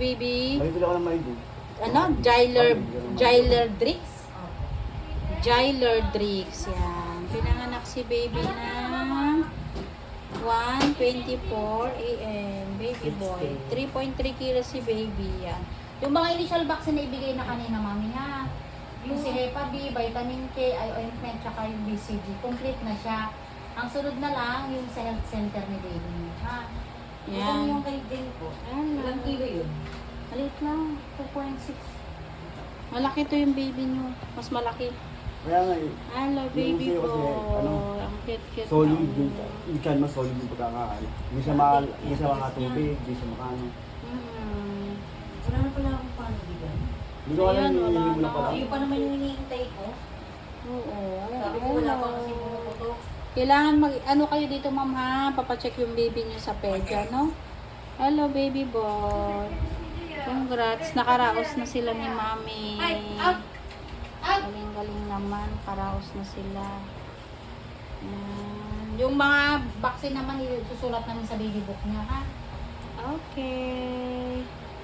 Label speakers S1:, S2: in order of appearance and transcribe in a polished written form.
S1: Baby,
S2: May ako ng Maido.
S1: ano? Gyler Drix, yan. Pinanganak si baby na 1:24 AM. Baby boy. 3.3 kilos si baby, yan. Yung mga initial vaccine na ibigay na kanina, mami, ha? Yung si Hepa B, vitamin K, ointment, tsaka yung BCG. Complete na siya. Ang sunod na lang, yung sa health center ni baby, ha?
S3: Yan.
S1: Yan.
S3: Yung kay Jen po. Ilang kilo yun?
S1: Maliit lang, 2.6. Malaki to yung baby nyo. Mas malaki.
S2: Kaya nga
S1: Hello, baby
S2: sa'yo
S1: ko.
S2: kasi,
S1: Ang cute-cute
S2: solid
S1: na.
S2: yung, yung chan mo solid yung pagkakain. Hindi siya hindi siya makatubig, hindi siya makano.
S3: Wala na pala akong paano bigyan.
S2: Hindi ko alam
S1: Ayan,
S2: yung
S1: wala
S2: hindi mo na
S1: na.
S2: pala.
S3: Sa'yo pa naman yung hinihintay ko.
S1: Oo.
S3: Sabi ko wala pa kasi pumuputok.
S1: Kailangan ano kayo dito, ma'am, ha? Papacheck yung baby nyo sa pedya, no? Hello, baby boy. Congrats. Nakaraos na sila ni mami. Galing-galing naman. Karaos na sila. Yung mga vaccine naman, susulat namin sa baby book niya, ha? Okay.